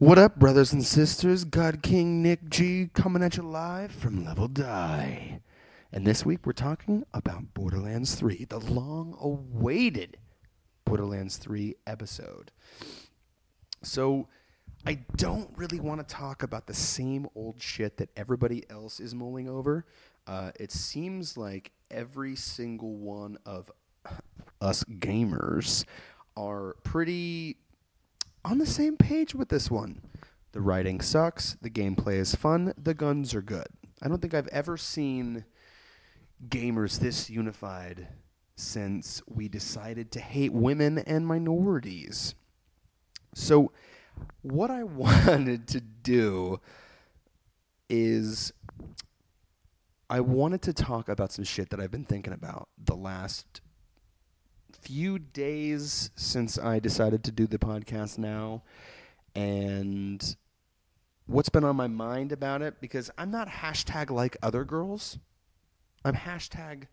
What up, brothers and sisters? God King Nick G coming at you live from Level Die. And this week we're talking about Borderlands 3, the long-awaited Borderlands 3 episode. So, I don't really want to talk about the same old shit that everybody else is mulling over. It seems like every single one of us gamers are pretty on the same page with this one. The writing sucks, the gameplay is fun, the guns are good. I don't think I've ever seen gamers this unified since we decided to hate women and minorities. So, what I wanted to do is I wanted to talk about some shit that I've been thinking about the last few days since I decided to do the podcast now, and what's been on my mind about it, because I'm not hashtag like other girls. I'm hashtag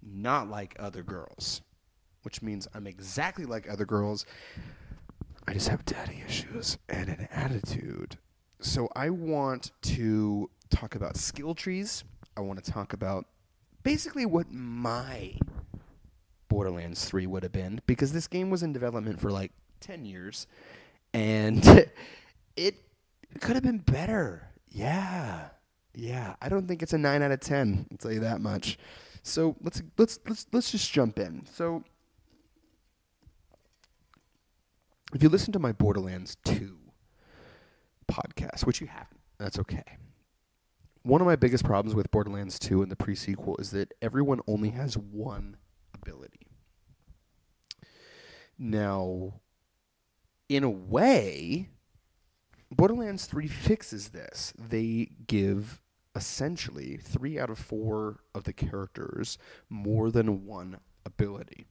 not like other girls, which means I'm exactly like other girls. I just have daddy issues and an attitude. So I want to talk about skill trees. I want to talk about basically what my Borderlands 3 would have been, because this game was in development for like 10 years, and it could have been better. Yeah. I don't think it's a 9 out of 10. I'll tell you that much. So let's just jump in. So if you listen to my Borderlands 2 podcast, which you haven't, that's okay. One of my biggest problems with Borderlands 2 and the pre-sequel is that everyone only has one ability. Now, in a way, Borderlands 3 fixes this. They give essentially 3 out of 4 of the characters more than one ability.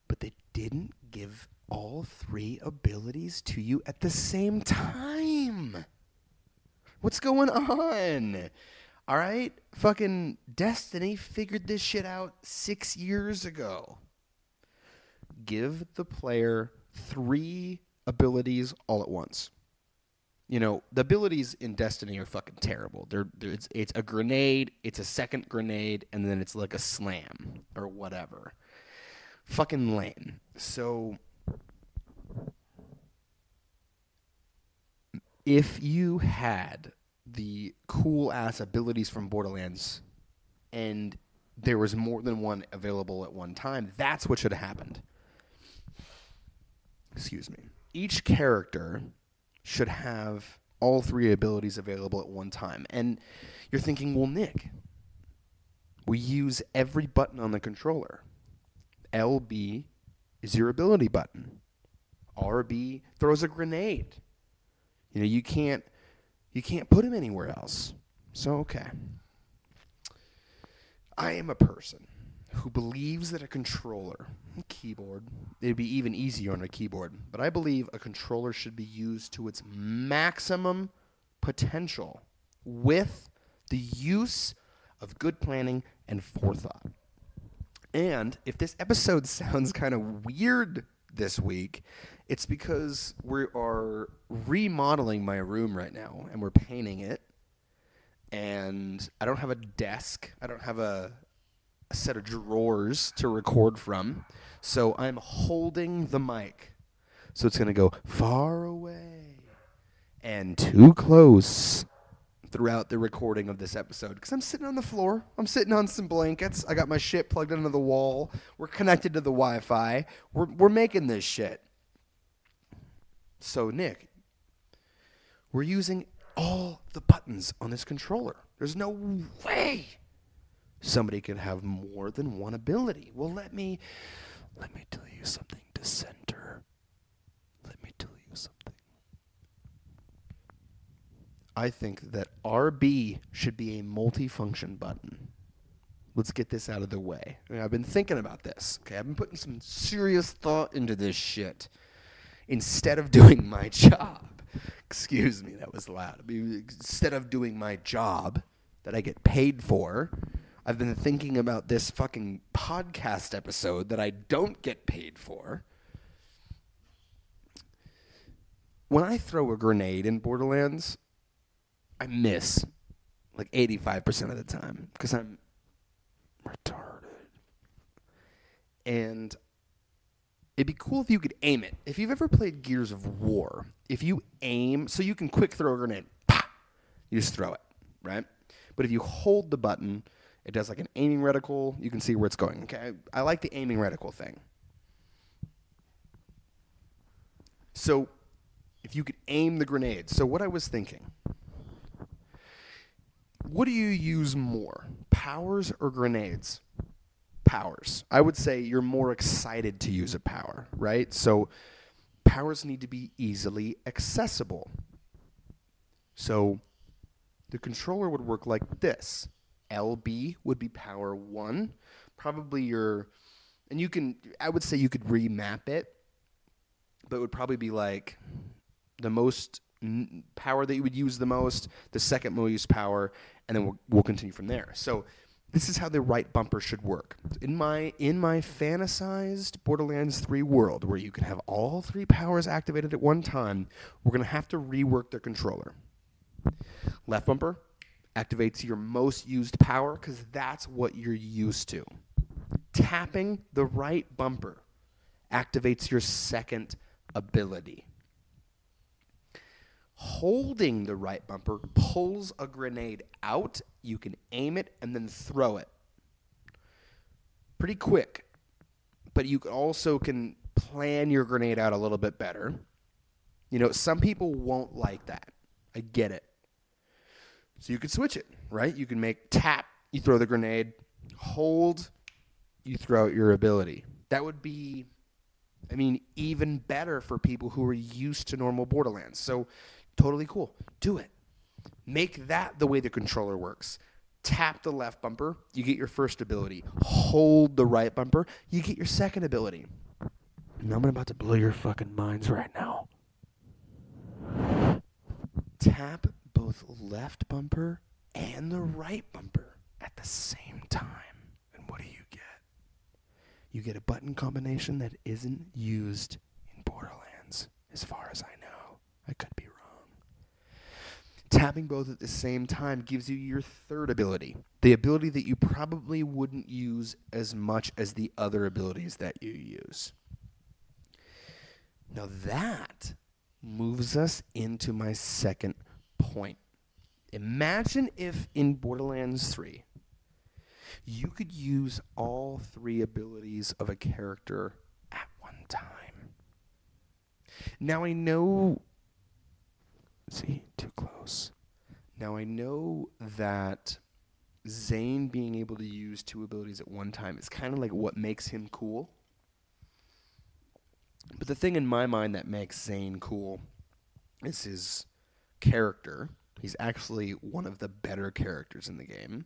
But they didn't give all 3 abilities to you at the same time. What's going on? All right? Fucking Destiny figured this shit out 6 years ago. Give the player 3 abilities all at once. You know, the abilities in Destiny are fucking terrible. It's a grenade, it's a second grenade, and then it's like a slam or whatever. Fucking lame. So, if you had the cool-ass abilities from Borderlands and there was more than one available at one time, that's what should have happened. Excuse me. Each character should have all 3 abilities available at one time. And you're thinking, well, Nick, we use every button on the controller. LB is your ability button. RB throws a grenade. You know, you can't put him anywhere else. So, okay. I am a person who believes that a controller, a keyboard, it'd be even easier on a keyboard, but I believe a controller should be used to its maximum potential with the use of good planning and forethought. And if this episode sounds kind of weird this week, it's because we are remodeling my room right now, and we're painting it, and I don't have a desk. I don't have a set of drawers to record from, so I'm holding the mic. So it's going to go far away and too close throughout the recording of this episode, because I'm sitting on the floor. I'm sitting on some blankets. I got my shit plugged into the wall. We're connected to the Wi-Fi. We're making this shit. So, Nick, we're using all the buttons on this controller. There's no way somebody could have more than one ability. Well, let me tell you something, dissenter. Let me tell you something. I think that RB should be a multifunction button. Let's get this out of the way. I mean, I've been thinking about this. Okay, I've been putting some serious thought into this shit instead of doing my job. Excuse me, that was loud. I mean, instead of doing my job that I get paid for, I've been thinking about this fucking podcast episode that I don't get paid for. when I throw a grenade in Borderlands, I miss like 85% of the time because I'm retarded. And it'd be cool if you could aim it. If you've ever played Gears of War, if you aim, so you can quick throw a grenade, pah, you just throw it, right? But if you hold the button, it does like an aiming reticle. You can see where it's going. Okay, I like the aiming reticle thing. So if you could aim the grenade. So what I was thinking, what do you use more, powers or grenades? Powers. I would say you're more excited to use a power, right? So powers need to be easily accessible. So the controller would work like this. LB would be power 1. Probably I would say you could remap it, but it would probably be like the most power that you would use the most, the second most power, and then we'll continue from there. So this is how the right bumper should work. In my fantasized Borderlands 3 world, where you can have all 3 powers activated at one time, we're going to have to rework the controller. Left bumper activates your most used power because that's what you're used to. Tapping the right bumper activates your second ability. Holding the right bumper pulls a grenade out. You can aim it and then throw it. Pretty quick. But you also can plan your grenade out a little bit better. You know, some people won't like that. I get it. So you could switch it, right? You can make tap, you throw the grenade. Hold, you throw out your ability. That would be, even better for people who are used to normal Borderlands. So totally cool. Do it. Make that the way the controller works. Tap the left bumper, you get your first ability. Hold the right bumper, you get your second ability. And I'm about to blow your fucking minds right now. Tap both left bumper and the right bumper at the same time. And what do you get? You get a button combination that isn't used in Borderlands, as far as I know. I could be wrong. Tapping both at the same time gives you your third ability, the ability that you probably wouldn't use as much as the other abilities that you use. Now that moves us into my second point. Imagine if in Borderlands 3, you could use all 3 abilities of a character at one time. Now I know... See, too close. Now I know that Zane being able to use 2 abilities at one time is kind of like what makes him cool. But the thing in my mind that makes Zane cool is his character. He's actually one of the better characters in the game.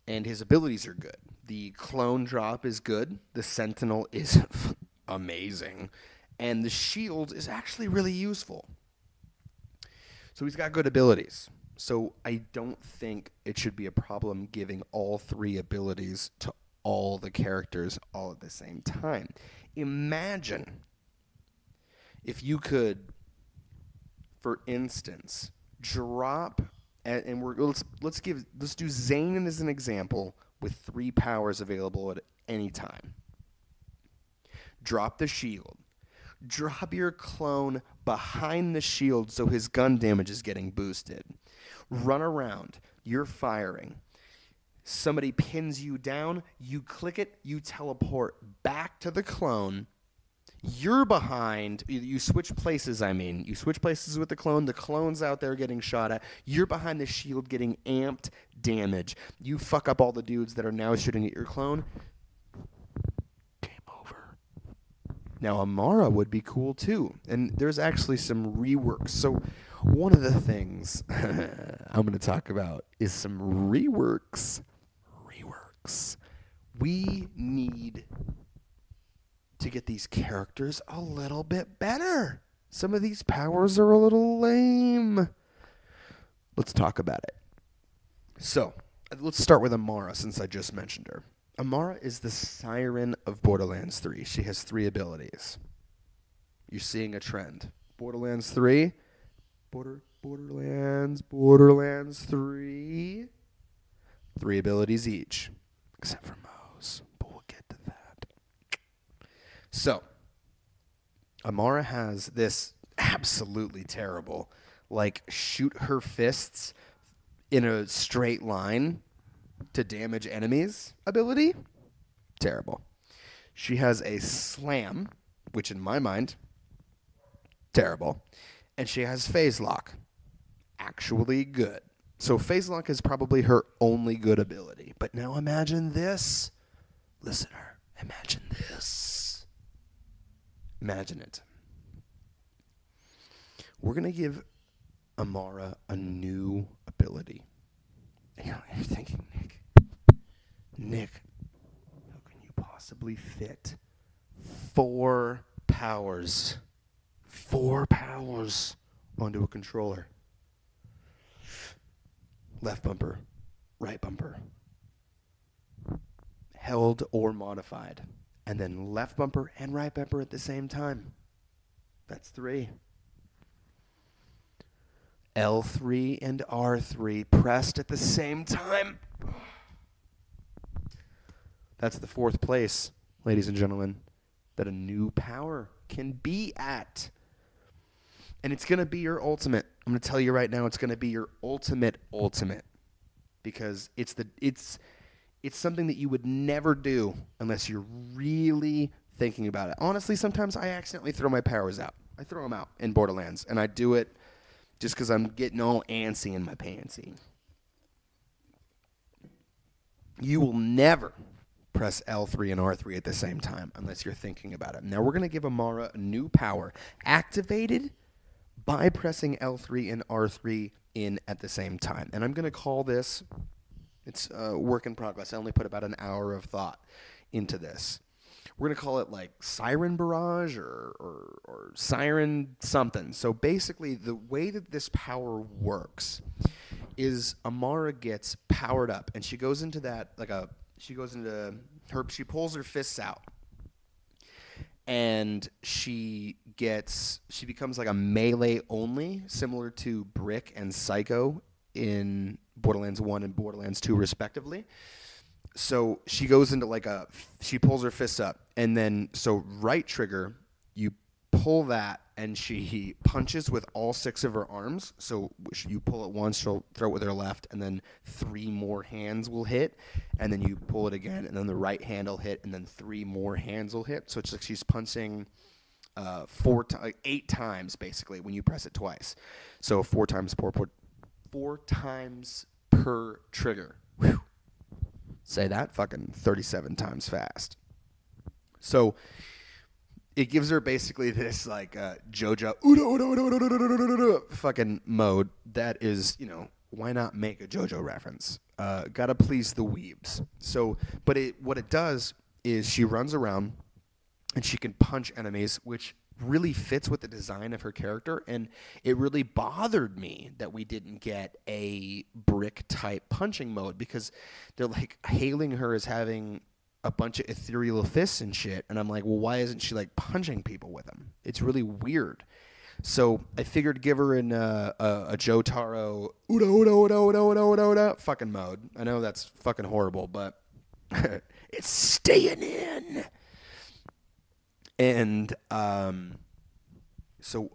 And his abilities are good. The clone drop is good. The sentinel is amazing. And the shield is actually really useful. So he's got good abilities. So I don't think it should be a problem giving all 3 abilities to all the characters all at the same time. Imagine if you could, for instance, drop, and let's do Zane as an example with 3 powers available at any time. Drop the shield. Drop your clone behind the shield so his gun damage is getting boosted. Run around. You're firing. Somebody pins you down. You click it. You teleport back to the clone. You're behind. You switch places, You switch places with the clone. The clone's out there getting shot at. You're behind the shield getting amped damage. You fuck up all the dudes that are now shooting at your clone. Now, Amara would be cool, too. And there's actually some reworks. So one of the things I'm going to talk about is some reworks. We need to get these characters a little bit better. Some of these powers are a little lame. Let's talk about it. So, let's start with Amara, since I just mentioned her. Amara is the siren of Borderlands 3. She has 3 abilities. You're seeing a trend. Borderlands 3. Borderlands 3. 3 abilities each. Except for Moe's. But we'll get to that. So, Amara has this absolutely terrible, like, shoot her fists in a straight line to damage enemies ability. Terrible. She has a slam, which in my mind, terrible. And she has phase lock. Actually good. So phase lock is probably her only good ability. But now imagine this. Listener, imagine this. Imagine it. We're going to give Amara a new ability. You're thinking, Nick, how can you possibly fit 4 powers? 4 powers onto a controller. Left bumper, right bumper. Held or modified. And then left bumper and right bumper at the same time. That's 3. L3 and R3 pressed at the same time. That's the 4th place, ladies and gentlemen, that a new power can be at. And it's going to be your ultimate. I'm going to tell you right now, it's going to be your ultimate. Because it's something that you would never do unless you're really thinking about it. Honestly, sometimes I accidentally throw my powers out. I throw them out in Borderlands, and I do it just because I'm getting all antsy in my pantsy. You will never press L3 and R3 at the same time unless you're thinking about it. Now we're going to give Amara a new power activated by pressing L3 and R3 in at the same time. And I'm going to call this, it's a work in progress. I only put about an hour of thought into this. We're going to call it like Siren Barrage or Siren something. So basically the way that this power works is Amara gets powered up and she goes into that, she pulls her fists out and she becomes like a melee only, similar to Brick and Psycho in Borderlands 1 and Borderlands 2 respectively. So she goes into she pulls her fists up, and then, so right trigger, you pull that, and she punches with all 6 of her arms. So you pull it once, she'll throw it with her left, and then 3 more hands will hit, and then you pull it again, and then the right hand will hit, and then 3 more hands will hit. So it's like she's punching 8 times, basically, when you press it twice. So 4 times per trigger. Whew. Say that fucking 37 times fast. So it gives her basically this like JoJo fucking mode that is, why not make a JoJo reference? Gotta please the weebs. So, but what it does is she runs around and she can punch enemies, which really fits with the design of her character, and it really bothered me that we didn't get a Brick type punching mode because they're like hailing her as having a bunch of ethereal fists and shit, and I'm like, well, why isn't she like punching people with them? It's really weird. So I figured give her a Jotaro fucking mode. I know that's fucking horrible, but it's staying in. And so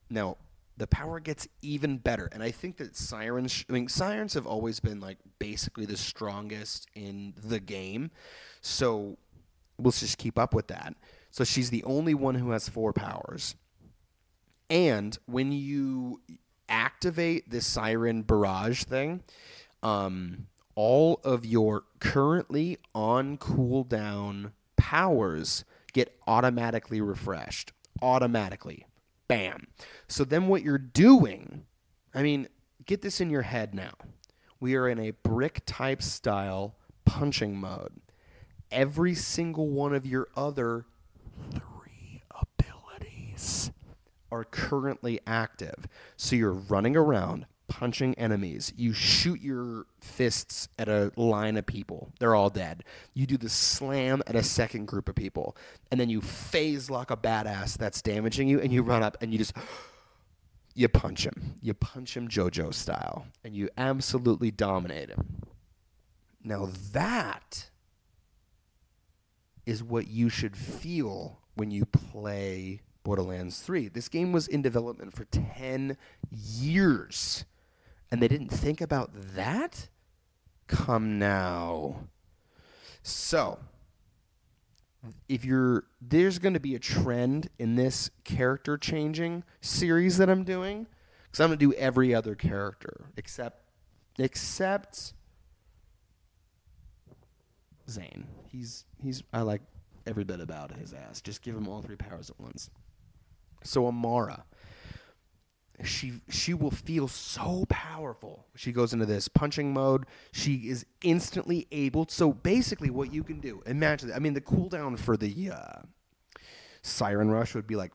now the power gets even better. And I think that Sirens have always been like basically the strongest in the game. So let's just keep up with that. So she's the only one who has 4 powers. And when you activate this Siren Barrage thing, all of your currently on cooldown powers get automatically refreshed. Automatically. Bam. So then what you're doing, get this in your head now. We are in a Brick type style punching mode. Every single one of your other 3 abilities are currently active. So you're running around, punching enemies. You shoot your fists at a line of people. They're all dead. You do the slam at a second group of people. And then you phase lock a badass that's damaging you, and you run up and you punch him. You punch him JoJo style. And you absolutely dominate him. Now that is what you should feel when you play Borderlands 3. This game was in development for 10 years, and they didn't think about that? Come now. So, there's going to be a trend in this character changing series that I'm doing, because I'm going to do every other character except Zane. I like every bit about his ass. Just give him all 3 powers at once. So Amara, she will feel so powerful. She goes into this punching mode. She is instantly able. So basically, what you can do, imagine. I mean, the cooldown for the Siren Rush would be like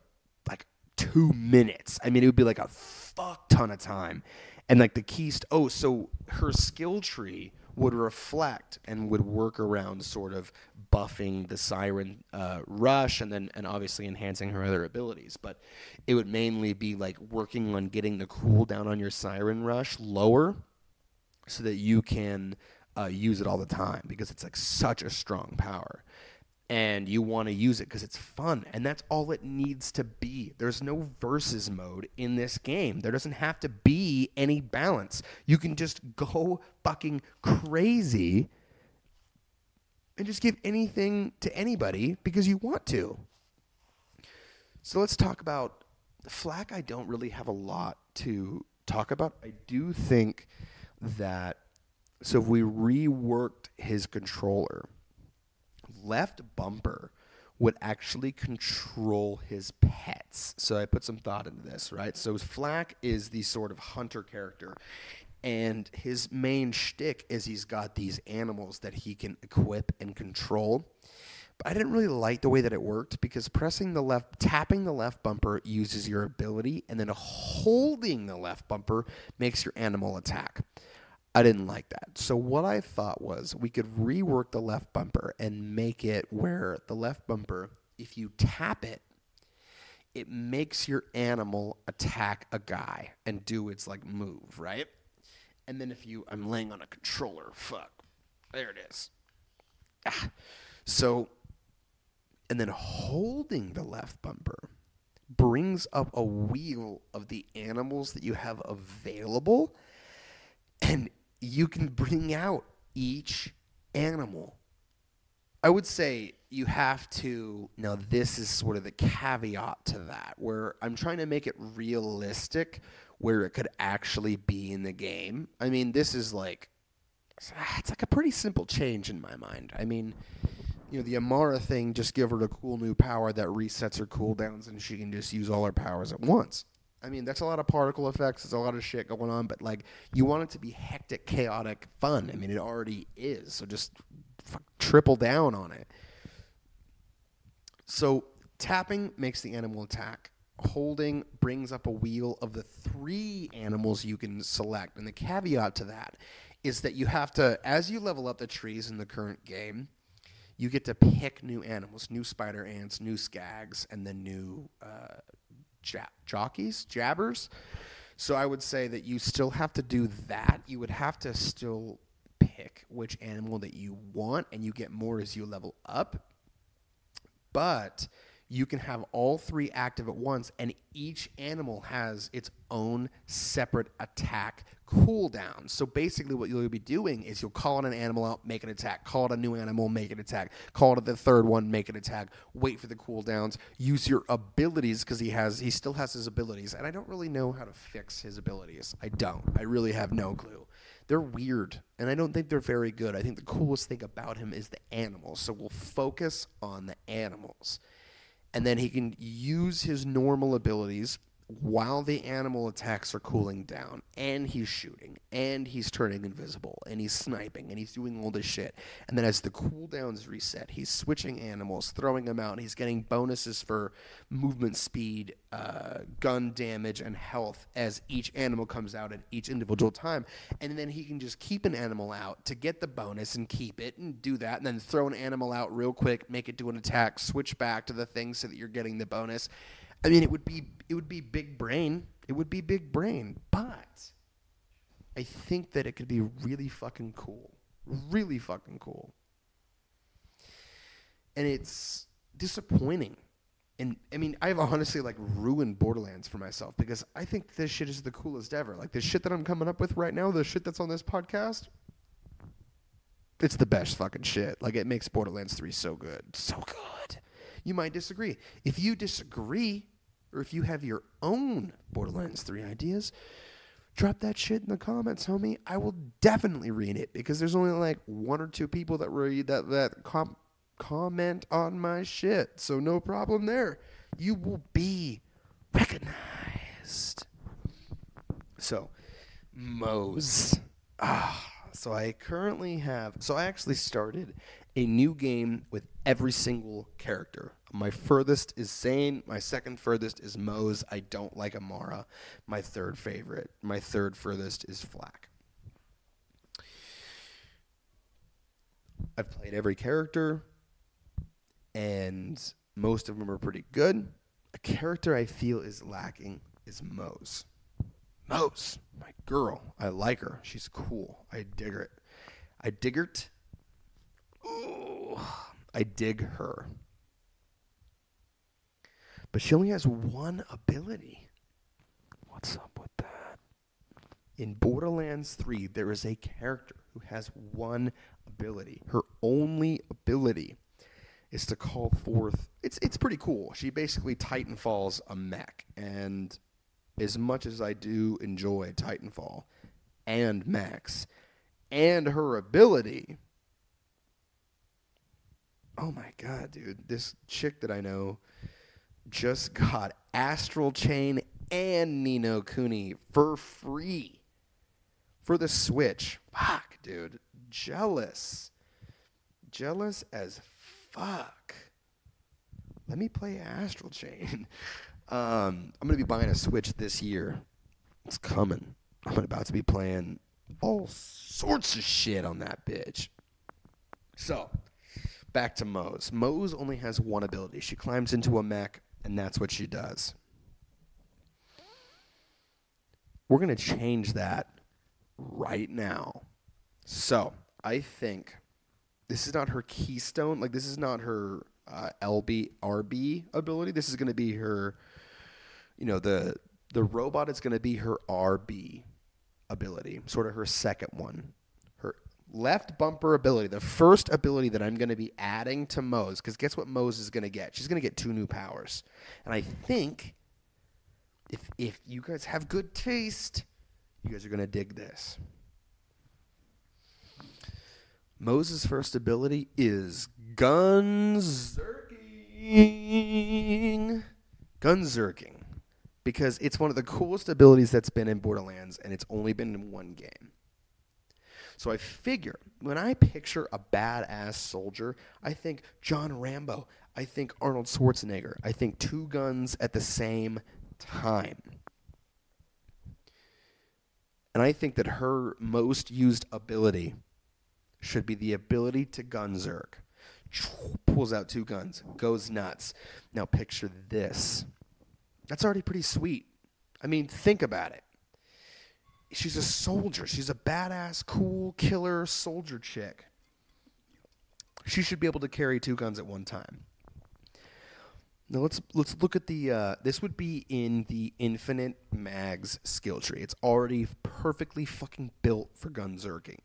2 minutes. I mean, it would be like a fuck ton of time. And like the keys. So her skill tree would reflect and would work around sort of buffing the Siren Rush and obviously enhancing her other abilities. But it would mainly be like working on getting the cooldown on your Siren Rush lower so that you can use it all the time, because it's like such a strong power. And you want to use it because it's fun, and that's all it needs to be. There's no versus mode in this game. There doesn't have to be any balance. You can just go fucking crazy and just give anything to anybody because you want to. So let's talk about Flak. I don't really have a lot to talk about. I do think that, so if we reworked his controller, left bumper would actually control his pets. So I put some thought into this, right? So Flak is the sort of hunter character, and his main shtick is he's got these animals that he can equip and control. But I didn't really like the way that it worked, because tapping the left bumper uses your ability, and then holding the left bumper makes your animal attack. I didn't like that. So what I thought was we could rework the left bumper and make it where the left bumper, if you tap it, it makes your animal attack a guy and do its like move, right? And then I'm laying on a controller. Fuck. There it is. So, and then holding the left bumper brings up a wheel of the animals that you have available, and you can bring out each animal. I would say you have to, now this is sort of the caveat to that, where I'm trying to make it realistic where it could actually be in the game. I mean, this is like, it's like a pretty simple change in my mind. I mean, the Amara thing, just give her a cool new power that resets her cooldowns and she can just use all her powers at once. I mean, that's a lot of particle effects. There's a lot of shit going on, but like, you want it to be hectic, chaotic fun. I mean, it already is. So just triple down on it. So tapping makes the animal attack. Holding brings up a wheel of the 3 animals you can select. And the caveat to that is that you have to, as you level up the trees in the current game, you get to pick new animals, new spider ants, new skags, and then new jabbers. So I would say that you still have to do that. You would have to still pick which animal that you want, and you get more as you level up. But you can have all 3 active at once, and each animal has its own separate attack cooldown. So basically what you'll be doing is you'll call on an animal out, make an attack, call it a new animal, make an attack, call it the third one, make an attack, wait for the cooldowns, use your abilities, because he still has his abilities, and I don't really know how to fix his abilities. I really have no clue. They're weird, and I don't think they're very good. I think the coolest thing about him is the animals, so we'll focus on the animals. And then he can use his normal abilities, while the animal attacks are cooling down, and he's shooting, and he's turning invisible, and he's sniping, and he's doing all this shit. And then as the cooldowns reset, he's switching animals, throwing them out, and he's getting bonuses for movement speed, gun damage, and health as each animal comes out at each individual time. And then he can just keep an animal out to get the bonus and keep it and do that, and then throw an animal out real quick, make it do an attack, switch back to the thing so that you're getting the bonus. I mean, it would be big brain. It would be big brain, but I think that it could be really fucking cool. Really fucking cool. And it's disappointing. And I mean, I've honestly like ruined Borderlands for myself because I think this shit is the coolest ever. Like the shit that I'm coming up with right now, the shit that's on this podcast, it's the best fucking shit. Like it makes Borderlands 3 so good. So good. You might disagree. If you disagree, or if you have your own Borderlands 3 ideas, drop that shit in the comments, homie. I will definitely read it because there's only like 1 or 2 people that read that comment on my shit. So no problem there. You will be recognized. So, Moze. So I actually started a new game with every single character. My furthest is Zane. My second furthest is Moze. I don't like Amara. My third furthest is Flack. I've played every character, and most of them are pretty good. A character I feel is lacking is Moze. Moze, my girl. I like her. She's cool. I dig her. Ooh, I dig her. But she only has one ability. What's up with that? In Borderlands 3, there is a character who has one ability. Her only ability is to call forth... It's pretty cool. She basically Titanfalls a mech. And as much as I do enjoy Titanfall and mechs and her ability... Oh my god, dude. This chick that I know just got Astral Chain and Ni no Kuni for free for the Switch. Fuck, dude. Jealous. Jealous as fuck. Let me play Astral Chain. I'm going to be buying a Switch this year. It's coming. I'm about to be playing all sorts of shit on that bitch. So... back to Moze. Moze only has one ability. She climbs into a mech, and that's what she does. We're going to change that right now. So, I think this is not her keystone. Like, this is not her RB ability. This is going to be her, the robot is going to be her RB ability, sort of her second one. Her left bumper ability, the first ability that I'm going to be adding to Moze, because guess what Moze is going to get? She's going to get 2 new powers. And I think if you guys have good taste, you guys are going to dig this. Moze's first ability is Gunzerking. Gunzerking. Because it's one of the coolest abilities that's been in Borderlands, and it's only been in one game. So I figure, when I picture a badass soldier, I think John Rambo. I think Arnold Schwarzenegger. I think 2 guns at the same time. And I think that her most used ability should be the ability to Gunzerk. Pulls out 2 guns. Goes nuts. Now picture this. That's already pretty sweet. I mean, think about it. She's a soldier. She's a badass, cool, killer soldier chick. She should be able to carry 2 guns at one time. Now let's look at the. This would be in the Infinite Mags skill tree. It's already perfectly fucking built for Gunzerking.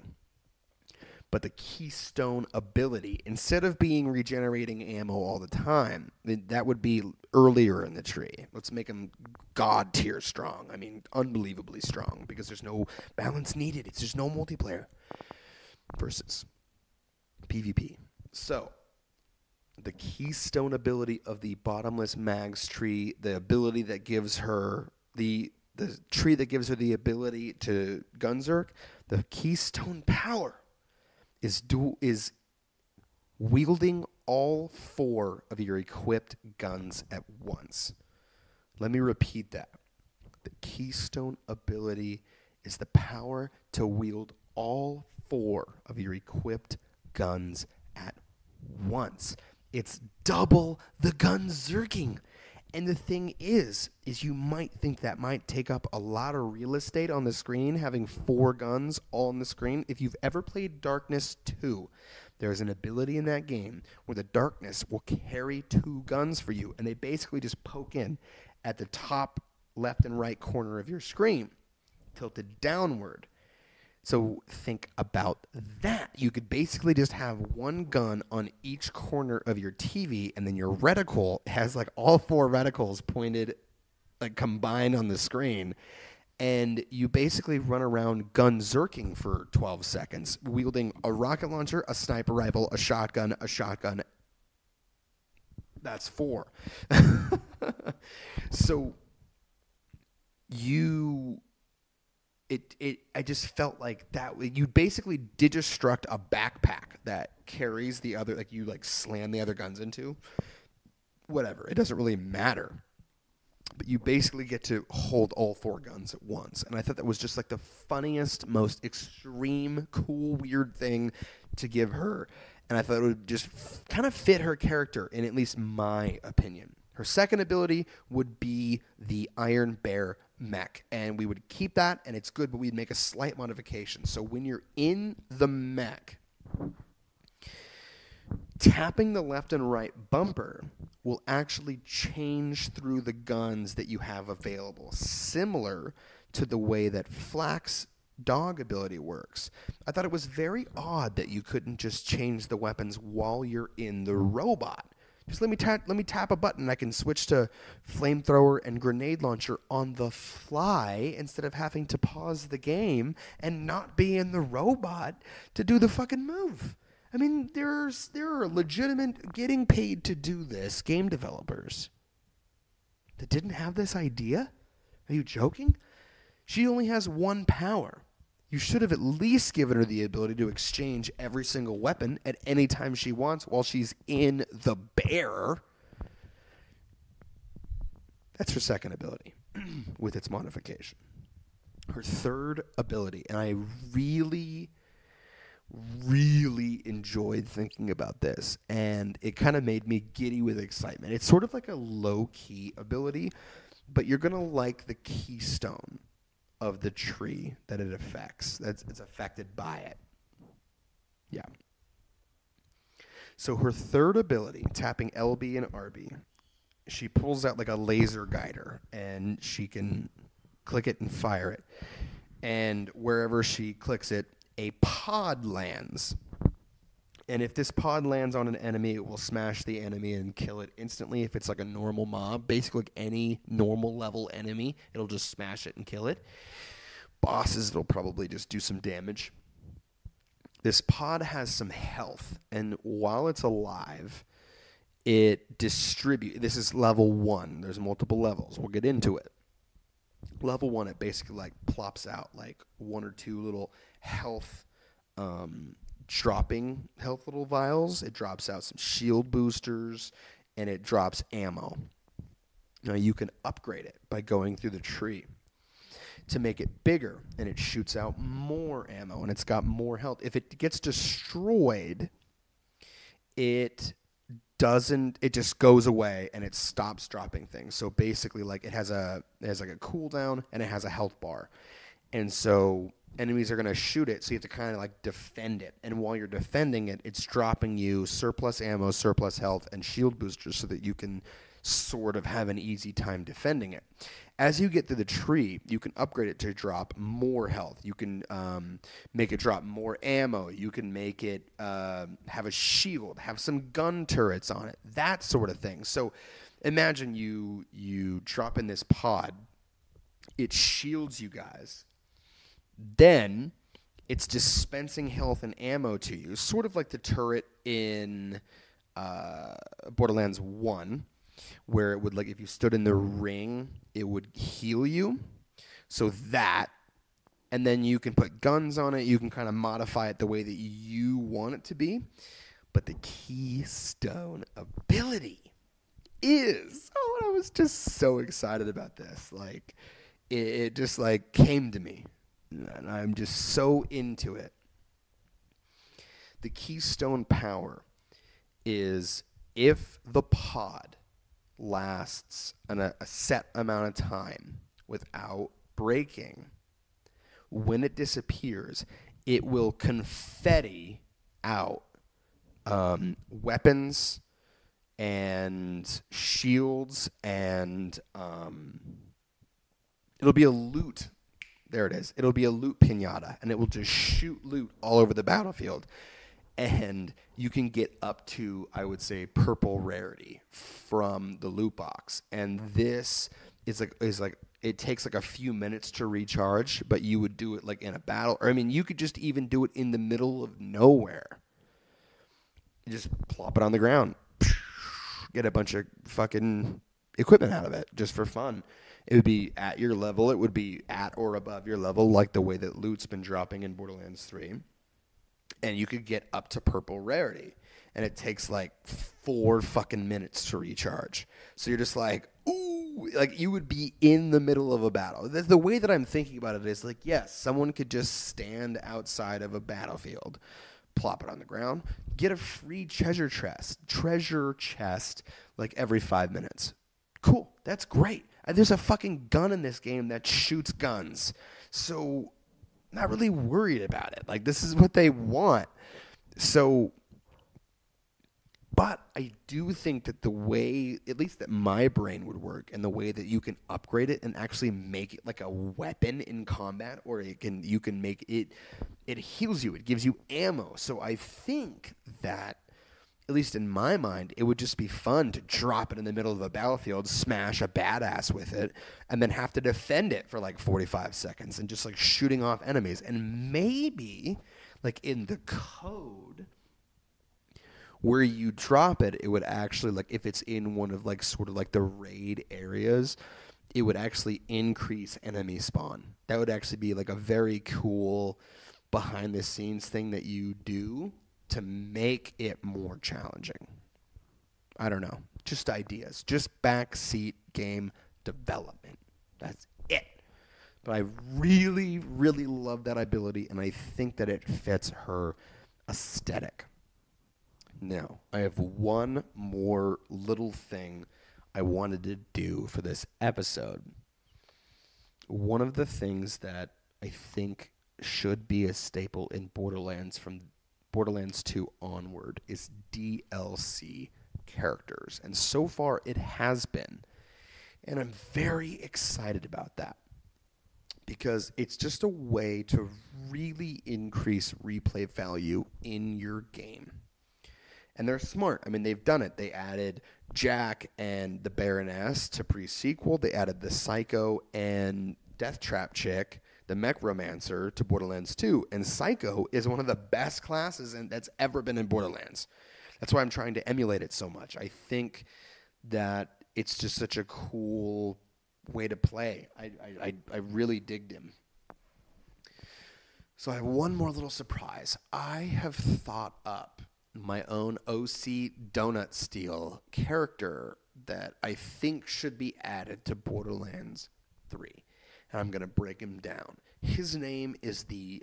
But the keystone ability, instead of being regenerating ammo all the time, that would be earlier in the tree. Let's make them god tier strong. I mean, unbelievably strong, because there's no balance needed. It's just no multiplayer versus PvP. So, the keystone ability of the bottomless mags tree, the ability that gives her the tree that gives her the ability to gunzerk, the keystone power is wielding all 4 of your equipped guns at once. Let me repeat that. The keystone ability is the power to wield all 4 of your equipped guns at once. It's double the gunzerking. And the thing is you might think that might take up a lot of real estate on the screen, having 4 guns all on the screen. If you've ever played Darkness 2, there's an ability in that game where the darkness will carry 2 guns for you, and they basically just poke in at the top left and right corner of your screen, tilted downward. So think about that. You could basically just have 1 gun on each corner of your TV, and then your reticle has like all 4 reticles pointed, like combined on the screen. And you basically run around gunzerking for 12 seconds, wielding a rocket launcher, a sniper rifle, a shotgun. That's 4. So I just felt like that you basically digistruct a backpack that carries the other, like you like slam the other guns into. Whatever, it doesn't really matter. But you basically get to hold all 4 guns at once. And I thought that was just like the funniest, most extreme, cool, weird thing to give her. And I thought it would just kind of fit her character, in at least my opinion. Her second ability would be the Iron Bear mech. And we would keep that, and it's good, but we'd make a slight modification. So when you're in the mech, tapping the left and right bumper will actually change through the guns that you have available, similar to the way that Flack's dog ability works. I thought it was very odd that you couldn't just change the weapons while you're in the robot. Just let me tap a button. I can switch to flamethrower and grenade launcher on the fly instead of having to pause the game and not be in the robot to do the fucking move. I mean, there are legitimate getting paid to do this game developers that didn't have this idea. Are you joking? She only has 1 power. You should have at least given her the ability to exchange every single weapon at any time she wants while she's in the bear. That's her second ability with its modification. Her third ability, and I really enjoyed thinking about this, and it kind of made me giddy with excitement. It's sort of like a low-key ability, but you're going to like the keystone of the tree that it affects. It's affected by it. Yeah. So her third ability, tapping LB and RB, she pulls out like a laser guider, and she can click it and fire it. And wherever she clicks it, a pod lands. And if this pod lands on an enemy, it will smash the enemy and kill it instantly. If it's like a normal mob, basically like any normal level enemy, it'll just smash it and kill it. Bosses, it'll probably just do some damage. This pod has some health, and while it's alive, it distributes. This is level 1. There's multiple levels. We'll get into it. Level 1, it basically like plops out like 1 or 2 little health dropping health little vials. It drops out some shield boosters, and it drops ammo. Now you can upgrade it by going through the tree to make it bigger, and it shoots out more ammo, and it's got more health. If it gets destroyed, it just goes away, and it stops dropping things. So basically, like it has like a cooldown, and it has a health bar. And so enemies are going to shoot it, so you have to kind of like defend it. And while you're defending it, it's dropping you surplus ammo, surplus health, and shield boosters so that you can sort of have an easy time defending it. As you get through the tree, you can upgrade it to drop more health. You can make it drop more ammo. You can make it have a shield, have some gun turrets on it, that sort of thing. So imagine you drop in this pod. It shields you guys. Then it's dispensing health and ammo to you, sort of like the turret in Borderlands 1. where it would, like, if you stood in the ring, it would heal you. So that, and then you can put guns on it. You can kind of modify it the way that you want it to be. But the Keystone ability is, oh, I was just so excited about this. Like, it just, like, came to me. And I'm just so into it. The Keystone power is if the pod lasts a set amount of time without breaking, when it disappears, it will confetti out weapons and shields, and it'll be a loot. There it is. It'll be a loot pinata, and it will just shoot loot all over the battlefield. And you can get up to, I would say, purple rarity from the loot box. And this is like it takes like a few minutes to recharge, but you would do it like in a battle. Or I mean, you could just even do it in the middle of nowhere. You just plop it on the ground, get a bunch of fucking equipment out of it just for fun. It would be at your level. It would be at or above your level, like the way that loot's been dropping in Borderlands 3. And you could get up to purple rarity. And it takes like 4 fucking minutes to recharge. So you're just like, ooh, like you would be in the middle of a battle. The way that I'm thinking about it is like, yes, someone could just stand outside of a battlefield, plop it on the ground, get a free treasure chest like every 5 minutes. Cool, that's great. There's a fucking gun in this game that shoots guns. So not really worried about it. Like, this is what they want. So, but I do think that the way, at least that my brain would work, and the way that you can upgrade it and actually make it like a weapon in combat, or you can make it, it heals you, it gives you ammo. So I think that, at least in my mind, it would just be fun to drop it in the middle of a battlefield, smash a badass with it, and then have to defend it for like 45 seconds and just like shooting off enemies. And maybe like in the code where you drop it, it would actually, like if it's in one of like sort of like the raid areas, it would actually increase enemy spawn. That would actually be like a very cool behind the scenes thing that you do to make it more challenging. I don't know. Just ideas. Just backseat game development. That's it. But I really, really love that ability, and I think that it fits her aesthetic. Now, I have one more little thing I wanted to do for this episode. One of the things that I think should be a staple in Borderlands from Borderlands 2 onward is DLC characters. And so far, it has been. And I'm very excited about that, because it's just a way to really increase replay value in your game. And they're smart. I mean, they've done it. They added Jack and the Baroness to pre-sequel. They added the Psycho and Death Trap chick, the Mechromancer, to Borderlands 2. And Psycho is one of the best classes that's ever been in Borderlands. That's why I'm trying to emulate it so much. I think that it's just such a cool way to play. I really digged him. So I have one more little surprise. I have thought up my own OC Donut Steel character that I think should be added to Borderlands 3. And I'm going to break him down. His name is the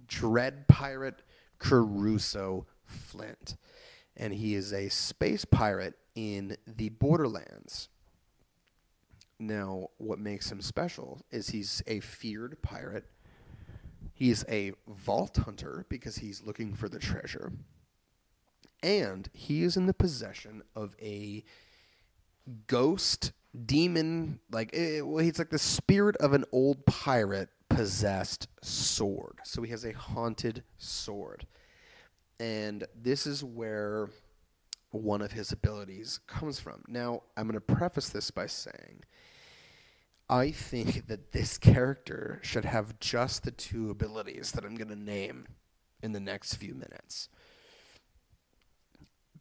Dread Pirate Caruso Flint. And he is a space pirate in the Borderlands. Now, what makes him special is he's a feared pirate. He's a vault hunter because he's looking for the treasure. And he is in the possession of a ghost demon, he's like the spirit of an old pirate possessed sword. So he has a haunted sword. And this is where one of his abilities comes from. Now, I'm going to preface this by saying, I think that this character should have just the 2 abilities that I'm going to name in the next few minutes.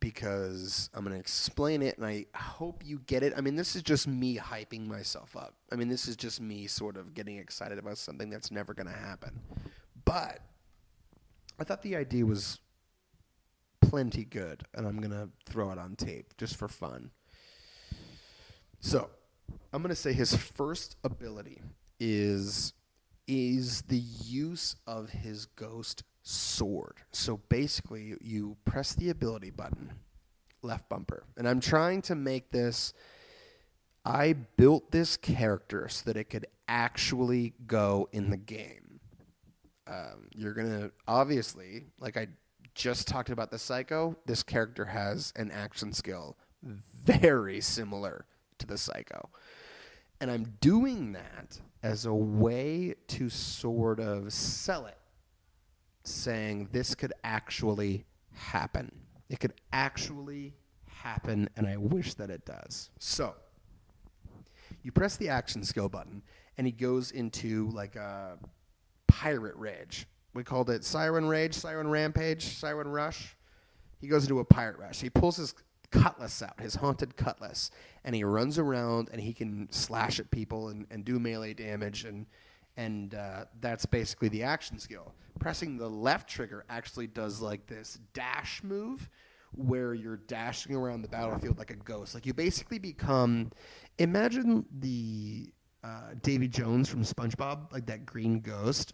because I'm going to explain it, and I hope you get it. I mean, this is just me hyping myself up. I mean, this is just me sort of getting excited about something that's never going to happen. But I thought the idea was plenty good, and I'm going to throw it on tape just for fun. So, I'm going to say his first ability is the use of his ghost sword. So basically, you press the ability button, left bumper. And I'm trying to make this... I built this character so that it could actually go in the game. You're going to... Obviously, like I just talked about the Psycho, this character has an action skill very similar to the Psycho. And I'm doing that as a way to sort of sell it, saying this could actually happen. It could actually happen, and I wish that it does. So, you press the action skill button, and he goes into like a pirate rage. We called it Siren Rage, Siren Rampage, Siren Rush. He goes into a pirate rush. He pulls his cutlass out, his haunted cutlass, and he runs around, and he can slash at people and do melee damage, and that's basically the action skill. Pressing the left trigger actually does like this dash move where you're dashing around the battlefield like a ghost. Like you basically become, imagine the Davy Jones from SpongeBob, like that green ghost.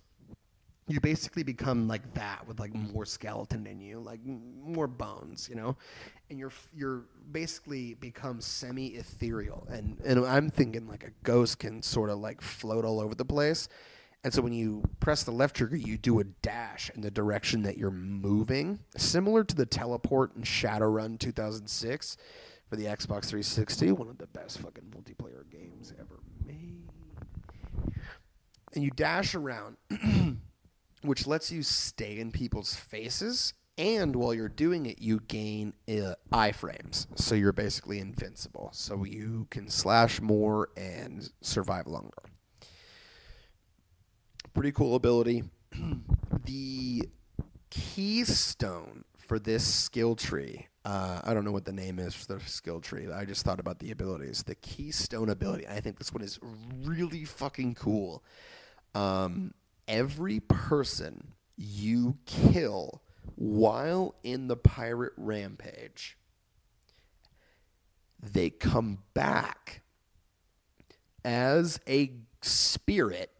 You basically become like that with like more skeleton in you, like more bones, you know, and you're basically become semi-ethereal. And I'm thinking like a ghost can sort of like float all over the place. And so when you press the left trigger, you do a dash in the direction that you're moving, similar to the teleport in Shadowrun 2006 for the Xbox 360, one of the best fucking multiplayer games ever made. And you dash around, which lets you stay in people's faces, and while you're doing it, you gain iframes, so you're basically invincible, so you can slash more and survive longer. Pretty cool ability. The keystone for this skill tree, I don't know what the name is for the skill tree. I just thought about the abilities. The keystone ability, I think this one is really fucking cool. Every person you kill while in the pirate rampage, they come back as a spirit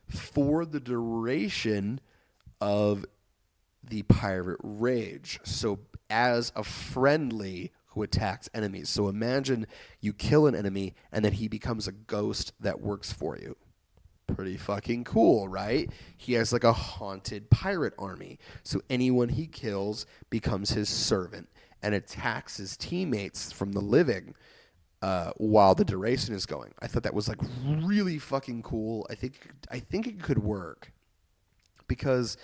for the duration of the pirate rage. So as a friendly who attacks enemies. So imagine you kill an enemy and then he becomes a ghost that works for you. Pretty fucking cool, right? He has like a haunted pirate army. So anyone he kills becomes his servant and attacks his teammates from the living while the duration is going. I thought that was like really fucking cool. I think it could work because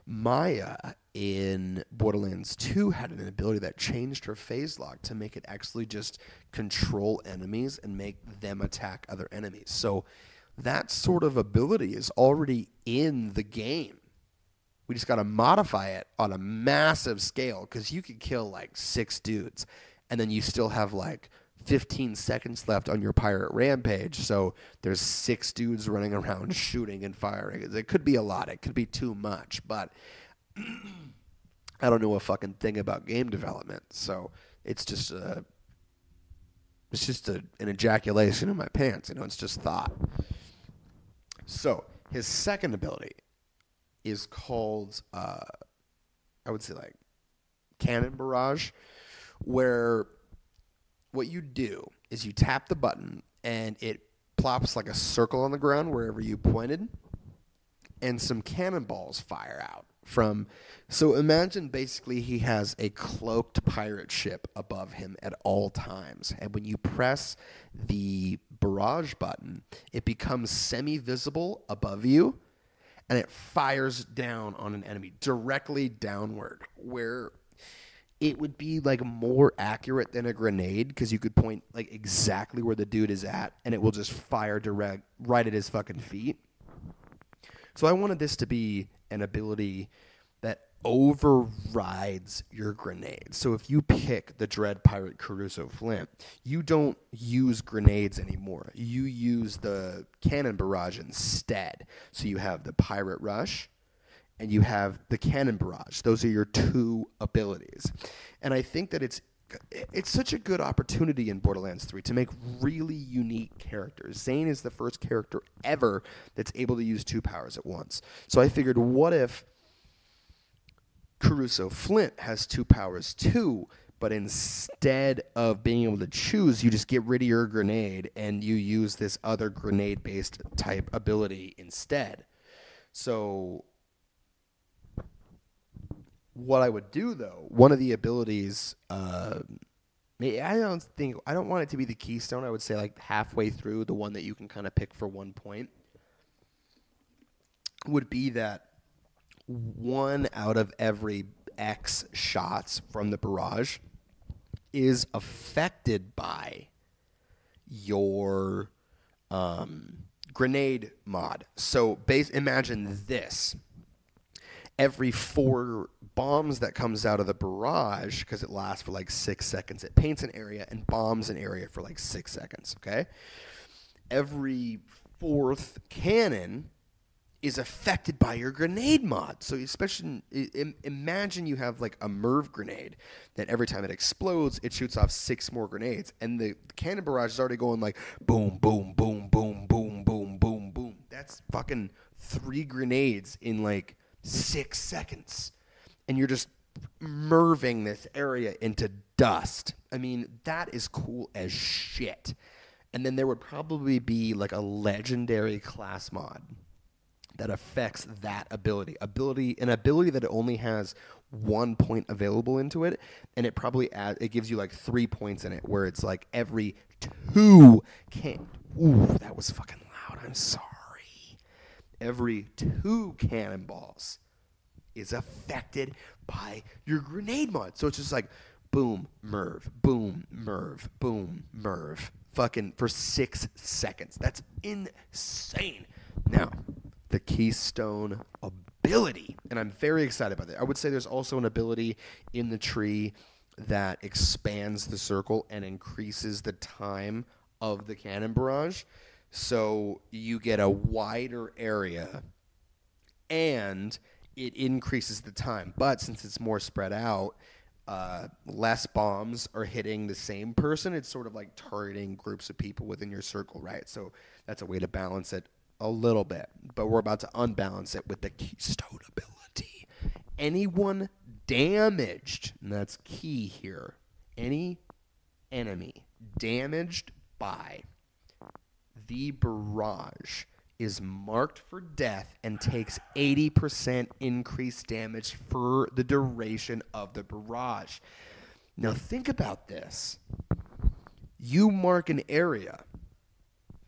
Maya in Borderlands 2 had an ability that changed her phase lock to make it actually just control enemies and make them attack other enemies. So that sort of ability is already in the game. We just got to modify it on a massive scale because you could kill like 6 dudes and then you still have like 15 seconds left on your pirate rampage. So there's 6 dudes running around shooting and firing. It could be a lot. It could be too much. But I don't know a fucking thing about game development. So it's just an ejaculation in my pants. You know, it's just thought. So his second ability is called, I would say like Cannon Barrage, where what you do is you tap the button and it plops like a circle on the ground wherever you pointed, and some cannonballs fire out from. So imagine basically he has a cloaked pirate ship above him at all times, and when you press the barrage button, it becomes semi-visible above you, and it fires down on an enemy directly downward, where it would be like more accurate than a grenade because you could point like exactly where the dude is at, and it will just fire direct right at his fucking feet. So I wanted this to be an ability that overrides your grenade. So if you pick the Dread Pirate Caruso Flint, you don't use grenades anymore. You use the Cannon Barrage instead. So you have the Pirate Rush and you have the Cannon Barrage. Those are your two abilities. And I think that it's such a good opportunity in Borderlands 3 to make really unique characters. Zane is the first character ever that's able to use two powers at once. So I figured, what if Caruso Flint has two powers too, but instead of being able to choose, you just get rid of your grenade and you use this other grenade-based type ability instead. So what I would do, though, one of the abilities, I don't want it to be the keystone. I would say like halfway through, the one that you can kind of pick for 1 point, would be that 1 out of every X shots from the barrage is affected by your grenade mod. So imagine this. Every 4 bombs that comes out of the barrage, because it lasts for like 6 seconds, it paints an area and bombs an area for like 6 seconds, okay? Every 4th cannon is affected by your grenade mod. So especially imagine you have like a MIRV grenade that every time it explodes, it shoots off 6 more grenades. And the cannon barrage is already going like boom, boom, boom, boom, boom, boom, boom, boom. That's fucking 3 grenades in like 6 seconds. And you're just MIRVing this area into dust. I mean, that is cool as shit. And then there would probably be like a legendary class mod that affects that ability. An ability that only has 1 point available into it, and it probably it gives you like 3 points in it, where it's like every 2 ooh, that was fucking loud. I'm sorry. Every 2 cannonballs is affected by your grenade mod. So it's just like boom, MIRV, boom, MIRV, boom, MIRV. Fucking for 6 seconds. That's insane. Now, the keystone ability, and I'm very excited about that. I would say there's also an ability in the tree that expands the circle and increases the time of the cannon barrage. So you get a wider area and it increases the time. But since it's more spread out, less bombs are hitting the same person. It's sort of like targeting groups of people within your circle, right? So that's a way to balance it a little bit. But we're about to unbalance it with the keystone ability. Anyone damaged, and that's key here, any enemy damaged by the barrage is marked for death and takes 80% increased damage for the duration of the barrage. Now think about this. You mark an area.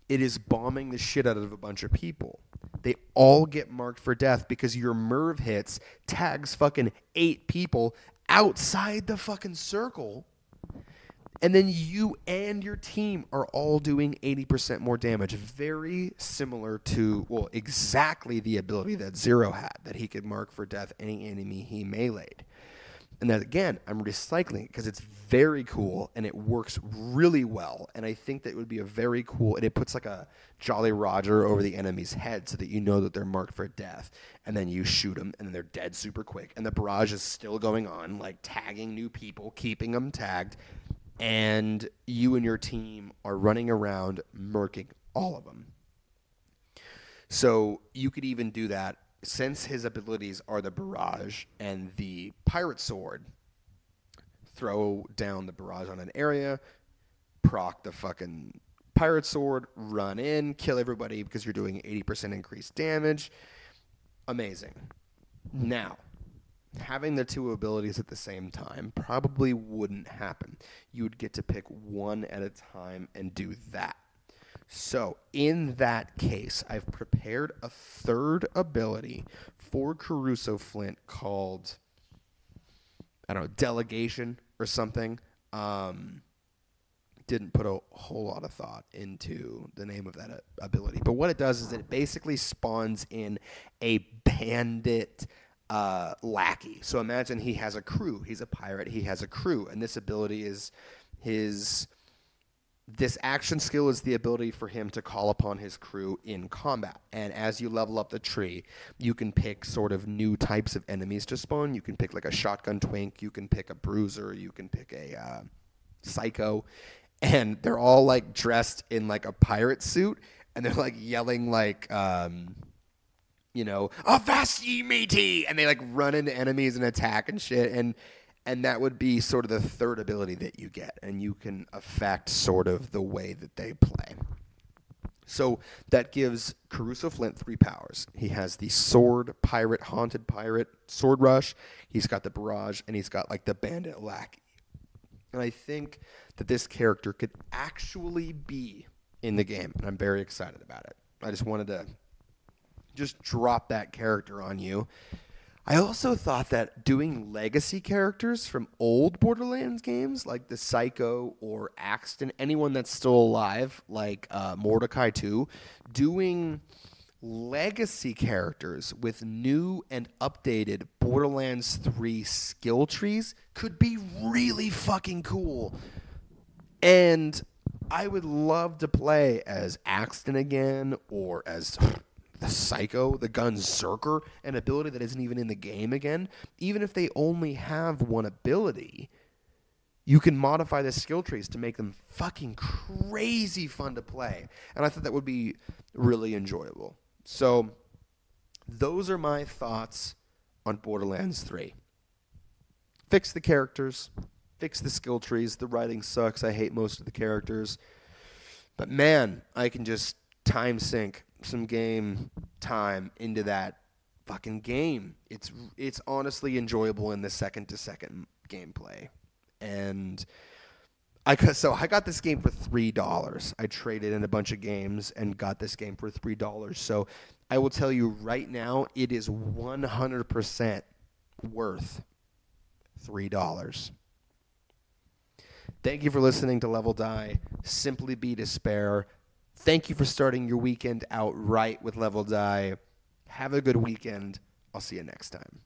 It is bombing the shit out of a bunch of people. They all get marked for death because your MIRV hits tags fucking 8 people outside the fucking circle. And then you and your team are all doing 80% more damage. Very similar to, well, exactly the ability that Zero had, that he could mark for death any enemy he meleeed. And that, again, I'm recycling it because it's very cool and it works really well. And I think that it would be a very cool, and it puts like a Jolly Roger over the enemy's head so that you know that they're marked for death. And then you shoot them and then they're dead super quick. And the barrage is still going on, like tagging new people, keeping them tagged. And you and your team are running around murking all of them. So you could even do that. Since his abilities are the barrage and the pirate sword, throw down the barrage on an area, proc the fucking pirate sword, run in, kill everybody because you're doing 80% increased damage. Amazing. Now, having the 2 abilities at the same time probably wouldn't happen. You would get to pick one at a time and do that. So, in that case, I've prepared a 3rd ability for Caruso Flint called, I don't know, Delegation or something. Didn't put a whole lot of thought into the name of that ability. But what it does is it basically spawns in a bandit lackey. So imagine he has a crew. He's a pirate. He has a crew, and this ability is his. This action skill is the ability for him to call upon his crew in combat. And as you level up the tree, you can pick sort of new types of enemies to spawn. You can pick like a shotgun twink. You can pick a bruiser. You can pick a psycho. And they're all like dressed in like a pirate suit. And they're like yelling like, avast ye matey! And they like run into enemies and attack and shit. And that would be sort of the third ability that you get, and you can affect sort of the way that they play. So that gives Caruso Flint 3 powers. He has the sword, pirate, haunted pirate, sword rush. He's got the barrage, and he's got like the bandit lackey. And I think that this character could actually be in the game, and I'm very excited about it. I just wanted to just drop that character on you. I also thought that doing legacy characters from old Borderlands games, like the Psycho or Axton, anyone that's still alive, like Mordecai 2, doing legacy characters with new and updated Borderlands 3 skill trees could be really fucking cool. And I would love to play as Axton again, or as the Psycho, the Gunzerker, an ability that isn't even in the game again. Even if they only have one ability, you can modify the skill trees to make them fucking crazy fun to play. And I thought that would be really enjoyable. So those are my thoughts on Borderlands 3. Fix the characters, fix the skill trees. The writing sucks. I hate most of the characters. But man, I can just time sync some game time into that fucking game. It's honestly enjoyable in the second to second gameplay. And I got this game for $3. I traded in a bunch of games and got this game for $3. So I will tell you right now, it is 100% worth $3. Thank you for listening to Level Die. Simply Be Despair. Thank you for starting your weekend out right with Level Die. Have a good weekend. I'll see you next time.